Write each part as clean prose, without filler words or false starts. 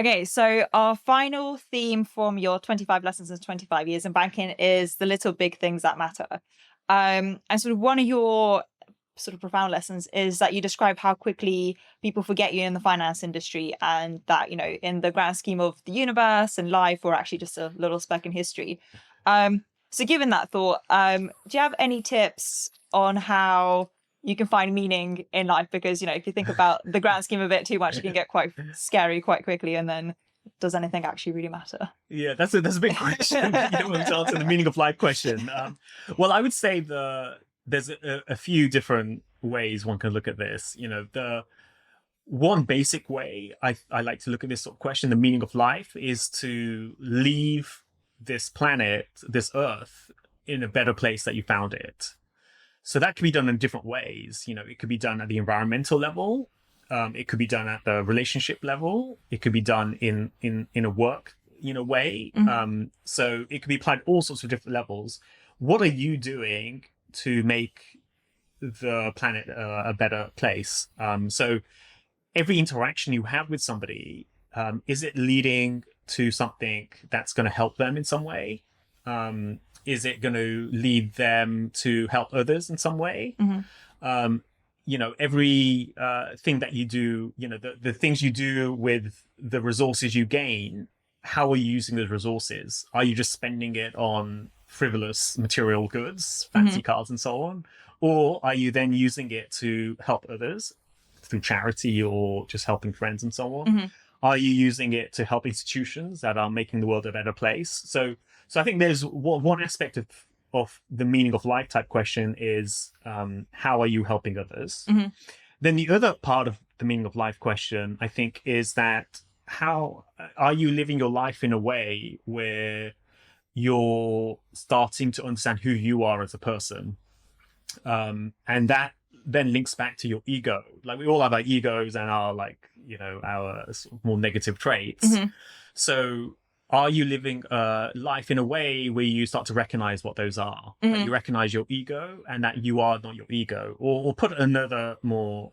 Okay, so our final theme from your 25 lessons in 25 years in banking is the little big things that matter. And sort of one of your sort of profound lessons is that you describe how quickly people forget you in the finance industry, and that, in the grand scheme of the universe and life, we're actually just a little speck in history. So given that thought, do you have any tips on how you can find meaning in life? Because, if you think about the grand scheme of it too much, it can get quite scary quite quickly. And then does anything actually really matter? Yeah, that's a big question. When to answer the meaning of life question. Well, I would say there's a few different ways one can look at this. The one basic way I like to look at this sort of question, the meaning of life, is to leave this planet, this earth, in a better place that you found it. So that can be done in different ways. It could be done at the environmental level. It could be done at the relationship level. It could be done in a work, way. Mm-hmm. So it could be applied at all sorts of different levels. What are you doing to make the planet a better place? So every interaction you have with somebody, is it leading to something that's going to help them in some way? Is it going to lead them to help others in some way? Mm-hmm. Every thing that you do, the things you do with the resources you gain, how are you using those resources? Are you just spending it on frivolous material goods, fancy cars and so on? Or are you then using it to help others through charity or just helping friends and so on? Mm-hmm. Are you using it to help institutions that are making the world a better place? So I think there's one aspect of the meaning of life type question is, how are you helping others? Mm-hmm. Then the other part of the meaning of life question, I think, is that how are you living your life in a way where you're starting to understand who you are as a person? And that then links back to your ego. Like, we all have our egos and our our sort of more negative traits. Mm-hmm. So are you living life in a way where you start to recognize what those are? Mm-hmm. That you recognize your ego and that you are not your ego? Or put it another more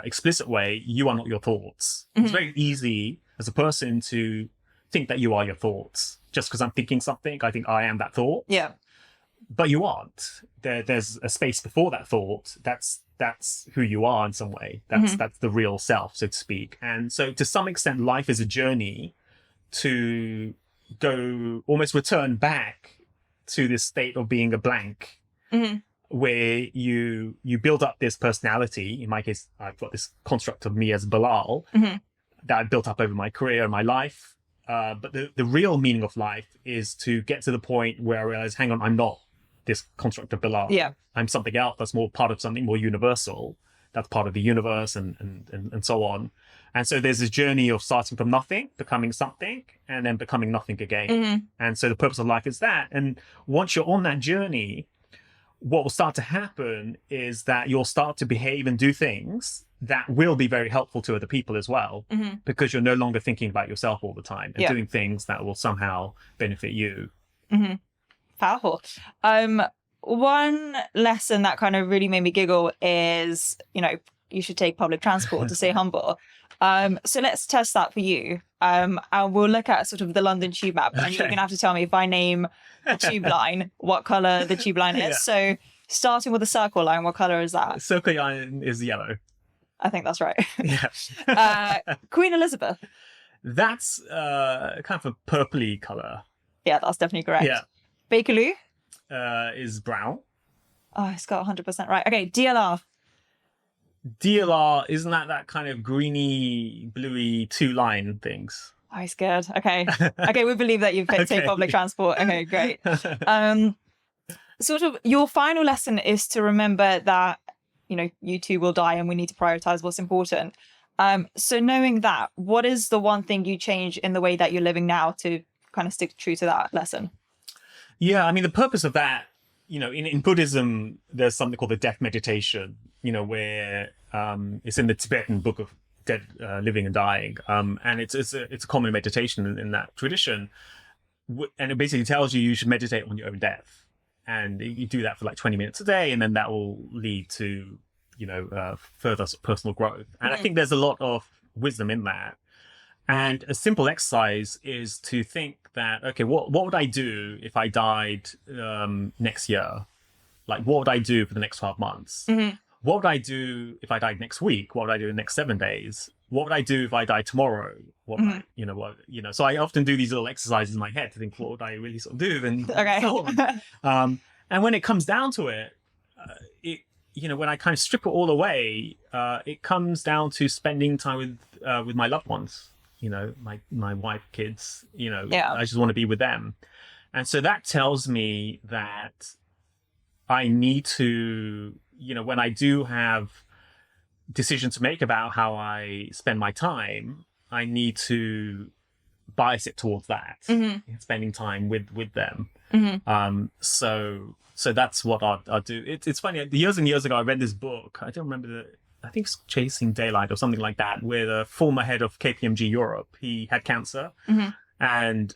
explicit way, you are not your thoughts. Mm-hmm. It's very easy as a person to think that you are your thoughts. Just because I'm thinking something, I think I am that thought. Yeah. But you aren't. There's a space before that thought. That's who you are in some way. That's the real self, so to speak. And so to some extent, life is a journey to go almost return back to this state of being a blank, where you build up this personality. In my case, I've got this construct of me as Bilal that I've built up over my career and my life. But the real meaning of life is to get to the point where I realize, hang on, I'm not this construct of Bilal. Yeah. I'm something else that's more part of something more universal. That's part of the universe and so on. And so there's this journey of starting from nothing, becoming something, and then becoming nothing again. And so the purpose of life is that. And once you're on that journey, what will start to happen is that you'll start to behave and do things that will be very helpful to other people as well, because you're no longer thinking about yourself all the time and doing things that will somehow benefit you. Powerful. One lesson that kind of really made me giggle is, you should take public transport to stay humble. So let's test that for you. And we'll look at sort of the London tube map, and you're going to have to tell me, if I name the tube line, what colour the tube line is. Yeah. So starting with the circle line, what colour is that? Circle line is yellow. I think that's right. Yeah. Queen Elizabeth. That's kind of a purpley colour. Yeah, that's definitely correct. Yeah. Bakerloo? Is brown. Oh, it's got 100% right. Okay, DLR. DLR, isn't that kind of greeny, bluey two-line things? Oh, he's good. Okay. Okay, we believe that you've take public transport. Okay, great. Sort of your final lesson is to remember that, you too will die and we need to prioritize what's important. So knowing that, what is the one thing you change in the way that you're living now to kind of stick true to that lesson? Yeah, I mean, the purpose of that, in Buddhism, there's something called the death meditation, where it's in the Tibetan book of dead, living and dying. And it's a common meditation in that tradition. And it basically tells you should meditate on your own death. And you do that for like 20 minutes a day, and then that will lead to, further personal growth. And I think there's a lot of wisdom in that. And a simple exercise is to think that, okay, what would I do if I died next year? Like, what would I do for the next 12 months? Mm-hmm. What would I do if I died next week? What would I do in the next 7 days? What would I do if I died tomorrow? What would Mm-hmm. I, so I often do these little exercises in my head to think, what would I really sort of do? And Okay. so on. And when it comes down to it, when I kind of strip it all away, it comes down to spending time with my loved ones, my wife, kids, Yeah. I just want to be with them. And so that tells me that I need to, when I do have decisions to make about how I spend my time, I need to bias it towards that, spending time with them. So that's what I'll do. It's funny. Years and years ago, I read this book. I don't remember I think it's Chasing Daylight or something like that, where the former head of KPMG Europe, he had cancer. And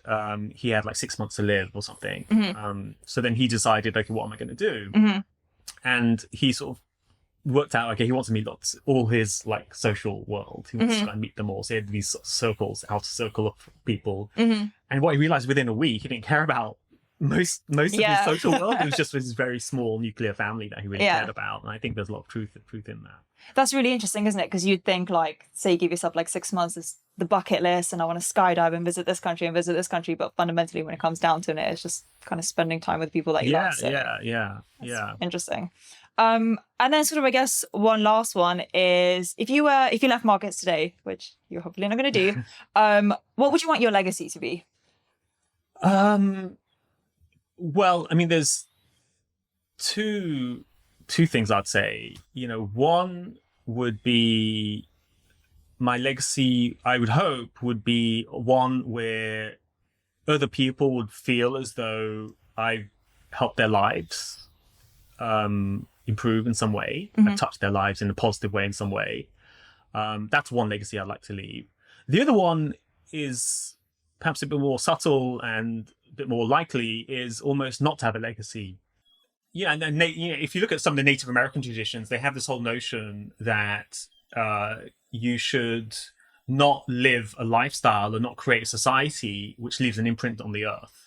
he had like 6 months to live or something. So then he decided, okay, what am I going to do? And he sort of worked out, okay, he wants to meet all his like social world. He wants to try and meet them all. So he had these sort of circles, outer circle of people. And what he realized within a week, he didn't care about most of his social world. It was just his very small nuclear family that he really cared about. And I think there's a lot of truth in that. That's really interesting, isn't it? Because you'd think, like, say you give yourself like 6 months as the bucket list, and I want to skydive and visit this country and visit this country. But fundamentally, when it comes down to it, it's just kind of spending time with people that you love. So Yeah. Interesting. And then sort of, I guess, one last one is if you left markets today, which you're hopefully not going to do, what would you want your legacy to be? Well, I mean, there's two things I'd say. One would be my legacy, I would hope, would be one where other people would feel as though I've helped their lives improve in some way. I've touched their lives in a positive way in some way. That's one legacy I'd like to leave. The other one is perhaps a bit more subtle and a bit more likely, is almost not to have a legacy. And then if you look at some of the Native American traditions, they have this whole notion that you should not live a lifestyle or not create a society which leaves an imprint on the earth.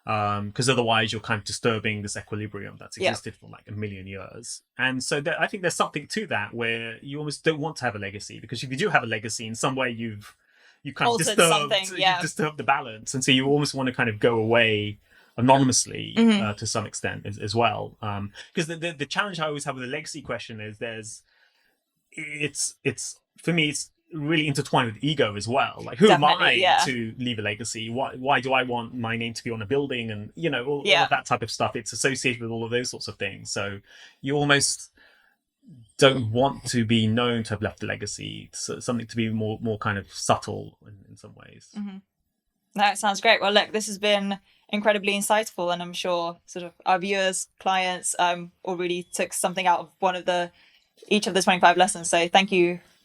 Because otherwise you're kind of disturbing this equilibrium that's existed for like 1 million years. And so I think there's something to that where you almost don't want to have a legacy, because if you do have a legacy, in some way you kind of disturbed the balance. And so you almost want to kind of go away anonymously to some extent as well. Because the challenge I always have with the legacy question is it's for me, it's really intertwined with ego as well. Like, who am I to leave a legacy? Why do I want my name to be on a building? And all of that type of stuff. It's associated with all of those sorts of things. So you almost don't want to be known to have left a legacy. So something to be more kind of subtle in some ways. That sounds great. Well, look, this has been incredibly insightful, and I'm sure sort of our viewers, clients, already took something out of each of the 25 lessons. So thank you